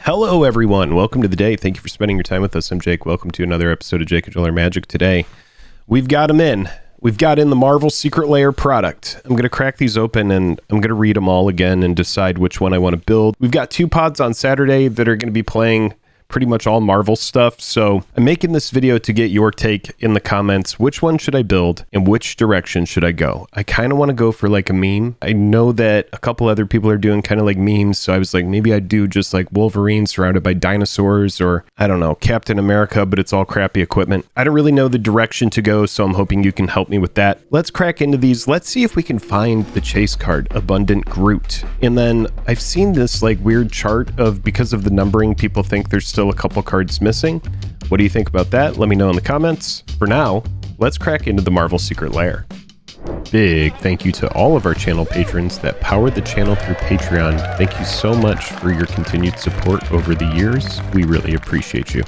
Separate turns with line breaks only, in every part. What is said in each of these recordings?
Hello everyone, welcome to the day. Thank you for spending your time with us. I'm Jake. Welcome to another episode of Jake and Joel Magic. Today, we've got them in. We've got in the Marvel Secret Lair product. I'm going to crack these open and I'm going to read them all again and decide which one I want to build. We've got 2 pods on Saturday that are going to be playing pretty much all Marvel stuff. So I'm making this video to get your take in the comments. Which one should I build and which direction should I go? I kind of want to go for like a meme. I know that a couple other people are doing kind of like memes. So I was like, maybe I'd do just like Wolverine surrounded by dinosaurs, or I don't know, Captain America, but it's all crappy equipment. I don't really know the direction to go. So I'm hoping you can help me with that. Let's crack into these. Let's see if we can find the chase card, Abundant Groot. And then I've seen this like weird chart of, because of the numbering, people think there's still a couple cards missing. What do you think about that? Let me know in the comments. For now, let's crack into the Marvel Secret Lair. Big thank you to all of our channel patrons that power the channel through Patreon. Thank you so much for your continued support over the years. We really appreciate you.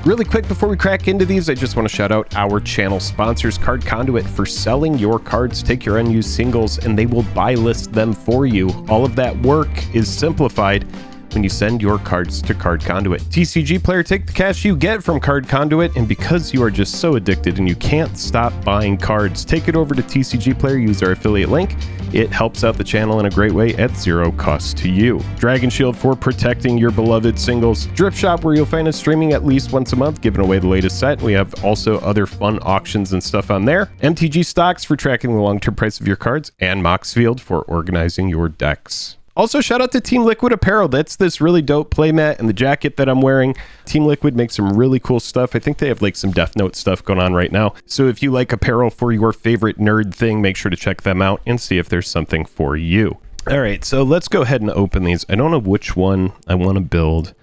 Really quick before we crack into these, I just want to shout out our channel sponsors, Card Conduit, for selling your cards. Take your unused singles and they will buy list them for you. All of that work is simplified when you send your cards to Card Conduit. TCG player, take the cash you get from Card Conduit, and because you are just so addicted and you can't stop buying cards, take it over to TCG player, use our affiliate link. It helps out the channel in a great way at zero cost to you. Dragon Shield for protecting your beloved singles. Drip Shop, where you'll find us streaming at least once a month, giving away the latest set. We have also other fun auctions and stuff on there. MTG Stocks for tracking the long-term price of your cards, and Moxfield for organizing your decks. Also, shout out to Team Liquid Apparel. That's this really dope playmat and the jacket that I'm wearing. Team Liquid makes some really cool stuff. I think they have like some Death Note stuff going on right now. So if you like apparel for your favorite nerd thing, make sure to check them out and see if there's something for you. All right, so let's go ahead and open these. I don't know which one I want to build.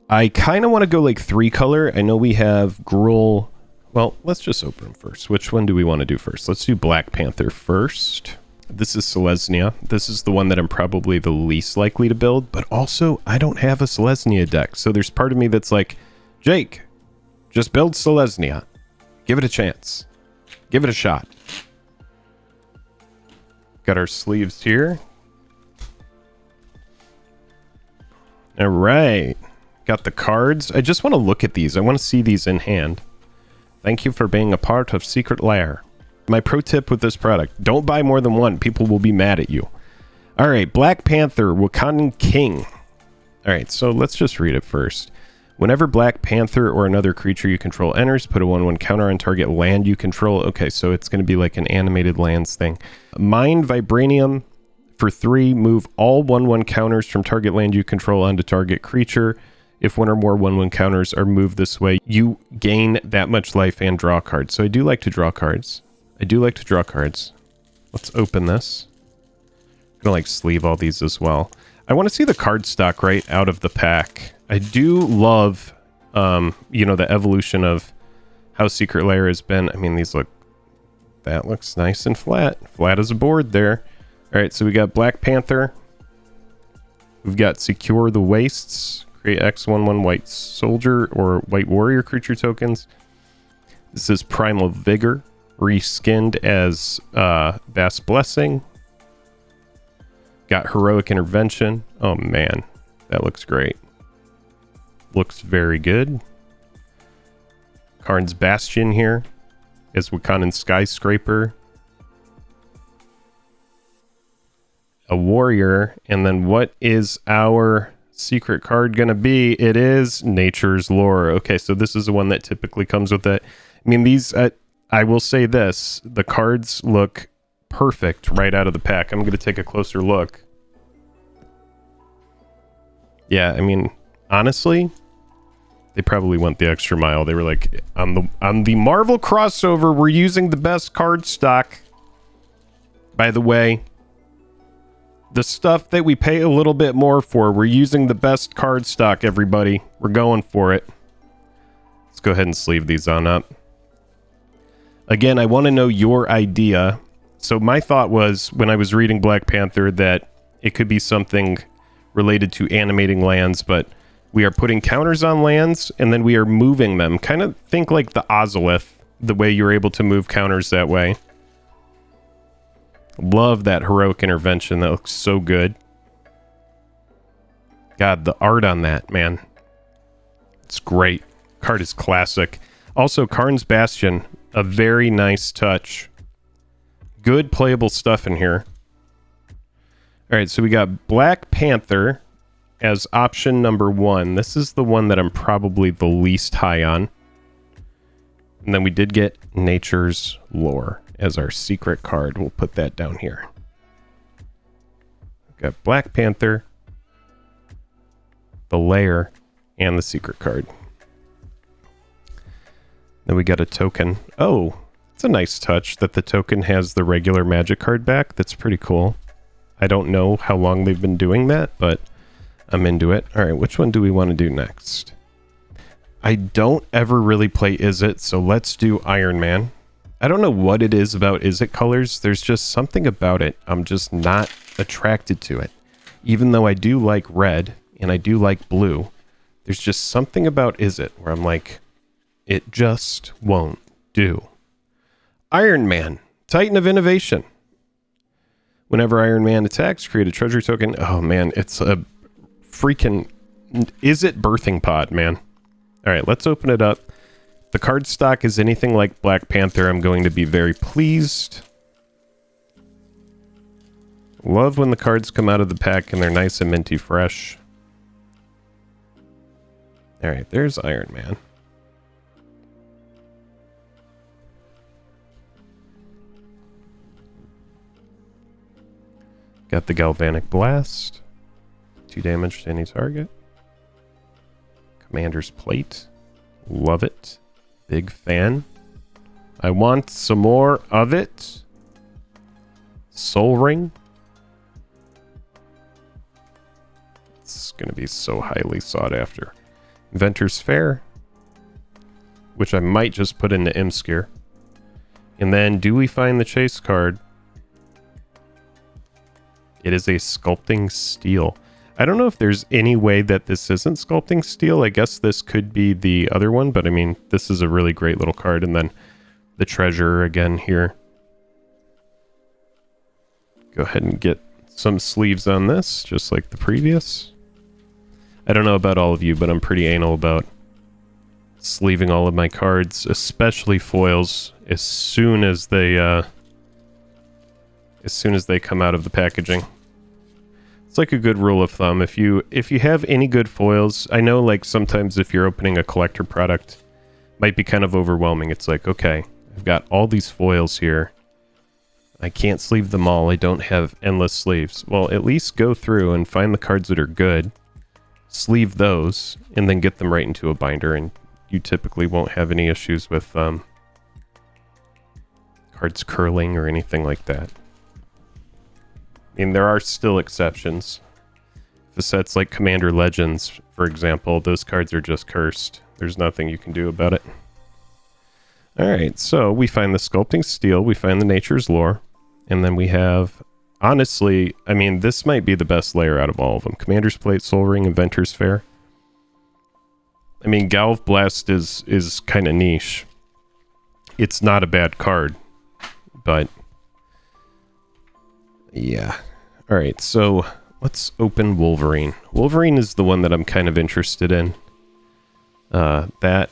I kind of want to go like 3-color. I know we have Gruul. Well, let's just open them first. Which one do we want to do first? Let's do Black Panther first. This is Selesnya. This is the one that I'm probably the least likely to build, but also I don't have a Selesnya deck. So there's part of me that's like, Jake, just build Selesnya. Give it a chance. Give it a shot. Got our sleeves here. All right. Got the cards. I just want to look at these. I want to see these in hand. Thank you for being a part of Secret Lair. My pro tip with this product, don't buy more than one. People will be mad at you. All right, Black Panther, Wakandan King. All right, so let's just read it first. Whenever Black Panther or another creature you control enters, put a 1/1 counter on target land you control. Okay, so it's going to be like an animated lands thing. Mind Vibranium for 3, move all 1/1 counters from target land you control onto target creature. If one or more 1/1 counters are moved this way, you gain that much life and draw cards. So I do like to draw cards. Let's open this. I'm gonna like sleeve all these as well. I want to see the card stock right out of the pack. I do love, you know, the evolution of how Secret Lair has been. I mean, these look, that looks nice and flat as a board there. All right, so we got Black Panther. We've got Secure the Wastes, create X/1/1 white soldier or white warrior creature tokens. This is Primal Vigor, reskinned as Vast Blessing. Got Heroic Intervention. Oh man, that looks great. Looks very good. Karn's Bastion here as Wakandan Skyscraper. A warrior. And then what is our secret card gonna be? It is Nature's Lore. Okay, so this is the one that typically comes with it. I mean, these... I will say this, the cards look perfect right out of the pack. I'm going to take a closer look. Yeah, I mean, honestly, they probably went the extra mile. They were like, on the Marvel crossover, we're using the best card stock. By the way, the stuff that we pay a little bit more for, we're using the best card stock, everybody. We're going for it. Let's go ahead and sleeve these on up. Again, I want to know your idea. So my thought was, when I was reading Black Panther, that it could be something related to animating lands, but we are putting counters on lands, and then we are moving them. Kind of think like the Ozolith, the way you're able to move counters that way. Love that Heroic Intervention. That looks so good. God, the art on that, man. It's great. Card is classic. Also, Karn's Bastion, a very nice touch. Good playable stuff in here. All right, so we got Black Panther as option number 1. This is the one that I'm probably the least high on. And then we did get Nature's Lore as our secret card. We'll put that down here. We've got Black Panther, the Lair, and the secret card. Then we got a token. Oh, it's a nice touch that the token has the regular magic card back. That's pretty cool. I don't know how long they've been doing that, but I'm into it. All right, which one do we want to do next? I don't ever really play Izzet, so let's do Iron Man. I don't know what it is about Izzet colors. There's just something about it. I'm just not attracted to it. Even though I do like red and I do like blue, there's just something about Izzet where I'm like, it just won't do. Iron Man, Titan of Innovation. Whenever Iron Man attacks, create a treasure token. Oh man, it's a freaking Izzet birthing pod, man. All right, let's open it up. If the card stock is anything like Black Panther, I'm going to be very pleased. Love when the cards come out of the pack and they're nice and minty fresh. All right, there's Iron Man. Got the Galvanic Blast. 2 damage to any target. Commander's Plate. Love it. Big fan. I want some more of it. Soul Ring. It's going to be so highly sought after. Inventor's Fair. Which I might just put into Imskir. And then, do we find the chase card? It is a Sculpting Steel. I don't know if there's any way that this isn't Sculpting Steel. I guess this could be the other one, but I mean, this is a really great little card. And then the treasure again here. Go ahead and get some sleeves on this, just like the previous. I don't know about all of you, but I'm pretty anal about sleeving all of my cards, especially foils, as soon as they come out of the packaging. It's like a good rule of thumb. If you have any good foils, I know like sometimes if you're opening a collector product, it might be kind of overwhelming. It's like, okay, I've got all these foils here. I can't sleeve them all. I don't have endless sleeves. Well, at least go through and find the cards that are good, sleeve those, and then get them right into a binder, and you typically won't have any issues with cards curling or anything like that. I mean, there are still exceptions. If a set's like Commander Legends, for example, those cards are just cursed. There's nothing you can do about it. Alright, so we find the Sculpting Steel, we find the Nature's Lore, and then we have, honestly, I mean, this might be the best layer out of all of them. Commander's Plate, Soul Ring, Inventor's Fair. I mean, Galv Blast is kind of niche. It's not a bad card, but yeah. Alright, so let's open Wolverine. Wolverine is the one that I'm kind of interested in. That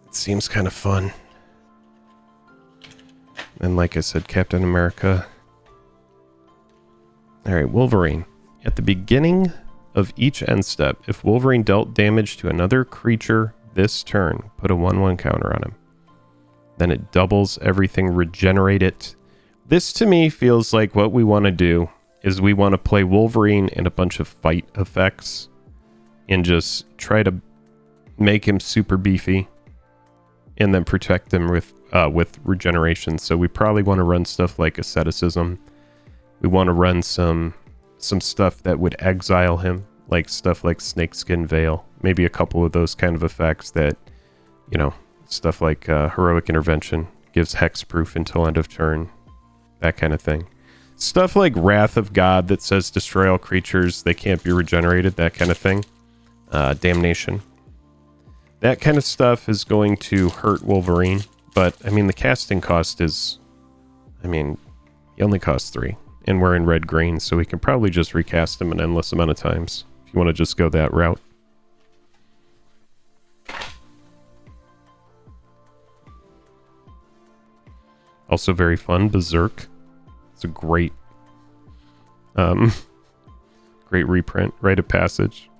it seems kind of fun. And like I said, Captain America. Alright, Wolverine. At the beginning of each end step, if Wolverine dealt damage to another creature this turn, put a 1/1 counter on him. Then it doubles everything, regenerate it. This to me feels like what we want to do is we want to play Wolverine and a bunch of fight effects and just try to make him super beefy and then protect him with regeneration. So we probably want to run stuff like Asceticism. We want to run some stuff that would exile him, like stuff like Snakeskin Veil. Maybe a couple of those kind of effects that, you know, stuff like Heroic Intervention gives hexproof until end of turn, that kind of thing. Stuff like Wrath of God that says destroy all creatures, they can't be regenerated, that kind of thing. Damnation. That kind of stuff is going to hurt Wolverine, but I mean the casting cost is, I mean, he only costs 3. and we're in red-green, so we can probably just recast him an endless amount of times, if you want to just go that route. Also very fun, Berserk. It's a great, great reprint, Rite of Passage.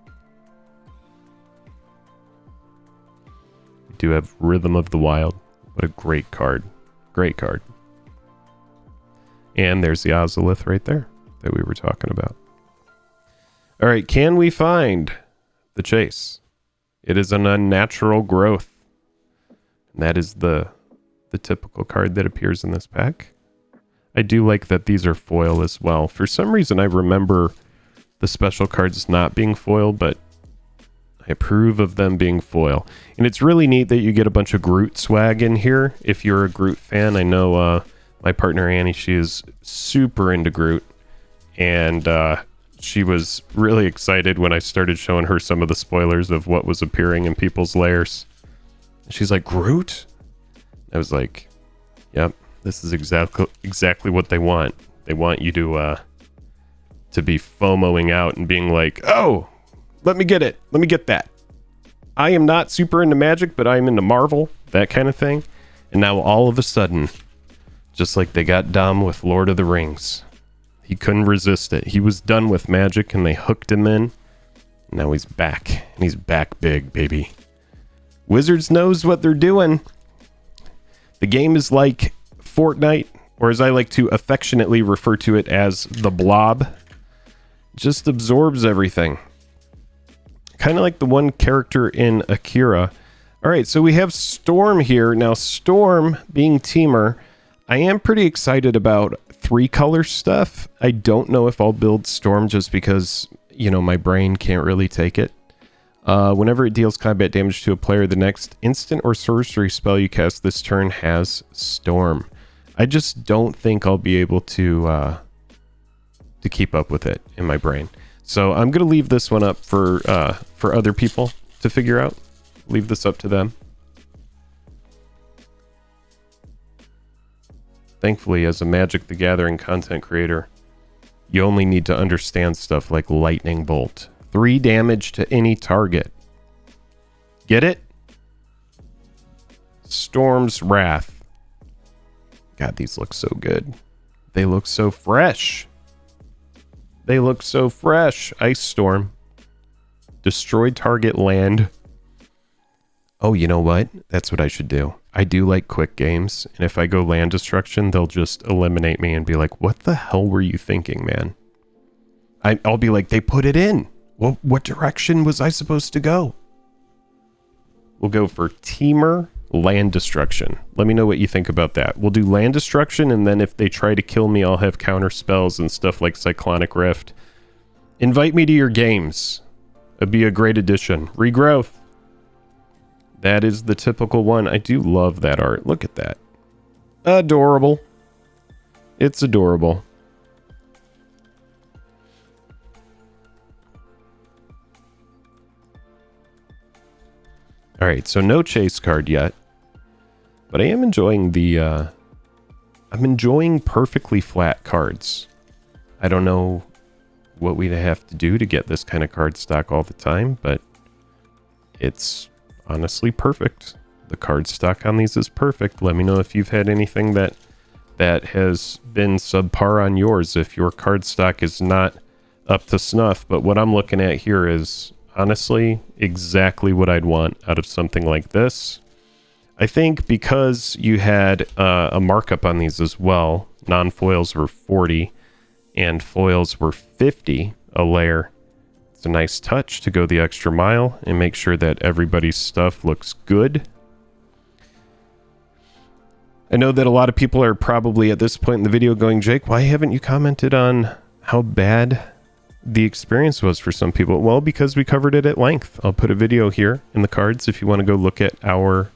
We do have Rhythm of the Wild. What a great card. Great card. And there's the Ozolith right there that we were talking about. All right, can we find the Chase? It is an unnatural growth. And that is the typical card that appears in this pack. I do like that these are foil as well. For some reason, I remember the special cards not being foil, but I approve of them being foil. And it's really neat that you get a bunch of Groot swag in here. If you're a Groot fan, I know my partner Annie, she is super into Groot. And she was really excited when I started showing her some of the spoilers of what was appearing in people's lairs. She's like, Groot? I was like, yep, this is exactly what they want. They want you to be FOMOing out and being like, oh, let me get it. Let me get that. I am not super into Magic, but I am into Marvel, that kind of thing. And now all of a sudden, just like they got Dom with Lord of the Rings, he couldn't resist it. He was done with Magic and they hooked him in. Now he's back, and he's back big, baby. Wizards knows what they're doing. The game is like Fortnite, or as I like to affectionately refer to it as the blob. Just absorbs everything. Kind of like the one character in Akira. All right, so we have Storm here. Now, Storm being Teamer, I am pretty excited about 3-color stuff. I don't know if I'll build Storm just because, you know, my brain can't really take it. Whenever it deals combat damage to a player, the next instant or sorcery spell you cast this turn has Storm. I just don't think I'll be able to keep up with it in my brain. So I'm going to leave this one up for other people to figure out. Leave this up to them. Thankfully, as a Magic the Gathering content creator, you only need to understand stuff like Lightning Bolt. 3 damage to any target. Get it? Storm's Wrath. God, these look so good. They look so fresh. They look so fresh. Ice Storm. Destroy target land. Oh, you know what? That's what I should do. I do like quick games, and if I go land destruction, they'll just eliminate me and be like, what the hell were you thinking, man? I'll be like, they put it in. Well, what direction was I supposed to go? We'll go for Teamer Land Destruction. Let me know what you think about that. We'll do Land Destruction, and then if they try to kill me, I'll have counter spells and stuff like Cyclonic Rift. Invite me to your games. It'd be a great addition. Regrowth. That is the typical one. I do love that art. Look at that. Adorable. It's adorable. All right, so no chase card yet, but I am enjoying the, I'm enjoying perfectly flat cards. I don't know what we'd have to do to get this kind of card stock all the time, but it's honestly perfect. The card stock on these is perfect. Let me know if you've had anything that has been subpar on yours, if your card stock is not up to snuff. But what I'm looking at here is honestly exactly what I'd want out of something like this. I think because you had a markup on these as well, non-foils were 40 and foils were 50 a layer. It's a nice touch to go the extra mile and make sure that everybody's stuff looks good. I know that a lot of people are probably at this point in the video going, Jake, why haven't you commented on how bad the experience was for some people? Well, because we covered it at length. I'll put a video here in the cards if you want to go look at our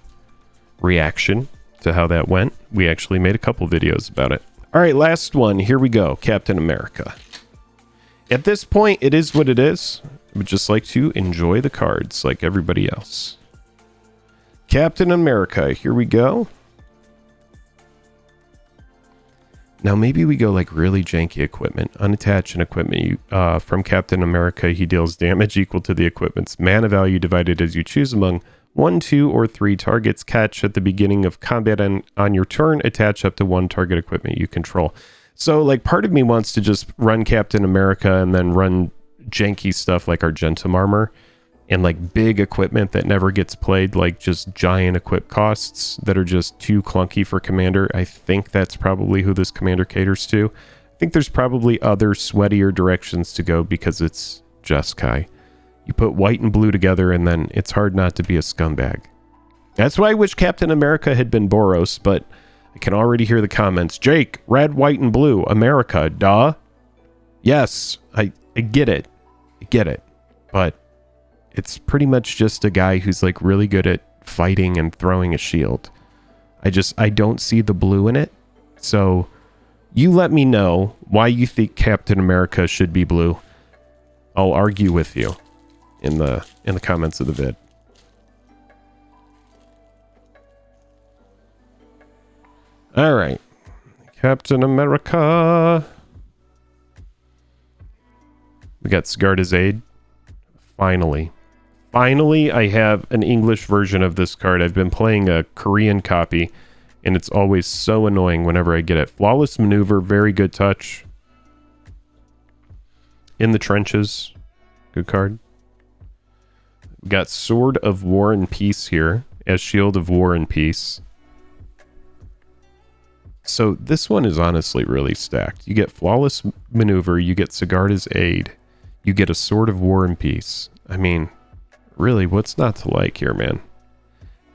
reaction to how that went. We actually made a couple videos about it. All right, last one. Here we go. Captain America. At this point, it is what it is. I would just like to enjoy the cards like everybody else. Captain America. Here we go. Now maybe we go like really janky equipment. Unattach an equipment from Captain America. He deals damage equal to the equipment's mana value divided as you choose among 1, 2, or 3 targets. Catch at the beginning of combat and on your turn. Attach up to 1 target equipment you control. So like part of me wants to just run Captain America and then run janky stuff like Argentum armor and like big equipment that never gets played, like just giant equip costs that are just too clunky for commander. I think that's probably who this commander caters to. I think there's probably other sweatier directions to go because it's Jeskai. You put white and blue together and then it's hard not to be a scumbag. That's why I wish Captain America had been Boros, but I can already hear the comments. Jake, red, white, and blue, America, duh. Yes, I get it. I get it. But it's pretty much just a guy who's like really good at fighting and throwing a shield. I don't see the blue in it. So you let me know why you think Captain America should be blue. I'll argue with you in the comments of the vid. All right. Captain America. We got Sigarda's Aid. Finally, I have an English version of this card. I've been playing a Korean copy, and it's always so annoying whenever I get it. Flawless Maneuver, very good touch. In the Trenches, good card. We got Sword of War and Peace here as Shield of War and Peace. So this one is honestly really stacked. You get Flawless Maneuver, you get Sigarda's Aid, you get a Sword of War and Peace. I mean, really, what's not to like here, man?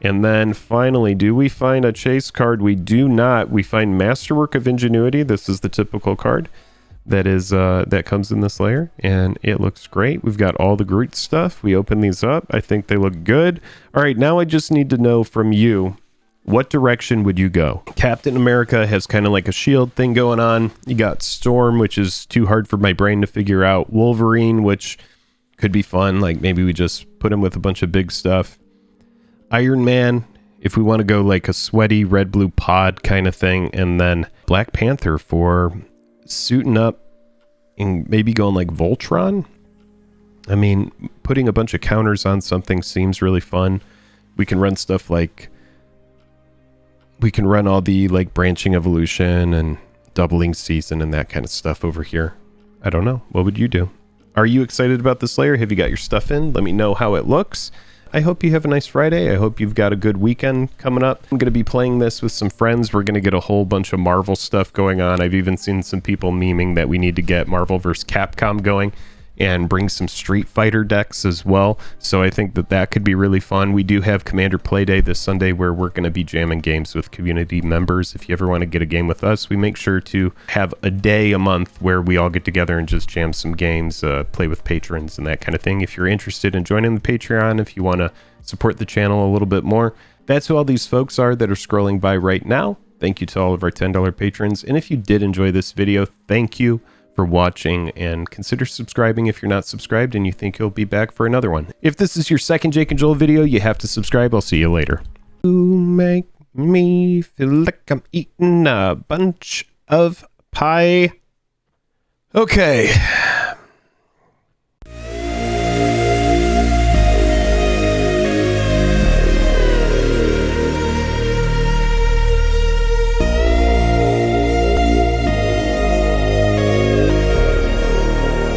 And then finally, do we find a chase card? We do not. We find Masterwork of Ingenuity. This is the typical card that is that comes in this layer, and it looks great. We've got all the Groot stuff. We open these up. I think they look good. All right, now I just need to know from you, what direction would you go? Captain America has kind of like a shield thing going on. You got Storm, which is too hard for my brain to figure out. Wolverine, which could be fun. Like maybe we just put him with a bunch of big stuff. Iron Man, if we want to go like a sweaty red-blue pod kind of thing. And then Black Panther for suiting up and maybe going like Voltron. I mean, putting a bunch of counters on something seems really fun. We can run stuff like... We can run all the like branching evolution and doubling season and that kind of stuff over here. I don't know. What would you do? Are you excited about this layer? Have you got your stuff in? Let me know how it looks. I hope you have a nice Friday. I hope you've got a good weekend coming up. I'm going to be playing this with some friends. We're going to get a whole bunch of Marvel stuff going on. I've even seen some people memeing that we need to get Marvel vs. Capcom going and bring some Street Fighter decks as well. So I think that that could be really fun. We do have Commander Play Day this Sunday where we're going to be jamming games with community members. If you ever want to get a game with us, we make sure to have a day a month where we all get together and just jam some games, play with patrons and that kind of thing. If you're interested in joining the Patreon, if you want to support the channel a little bit more, that's who all these folks are that are scrolling by right now. Thank you to all of our $10 patrons. And if you did enjoy this video, thank you for watching, and consider subscribing if you're not subscribed and you think you'll be back for another one. If this is your second Jake and Joel video, you have to subscribe. I'll see you later. You make me feel like I'm eating a bunch of pie. Okay.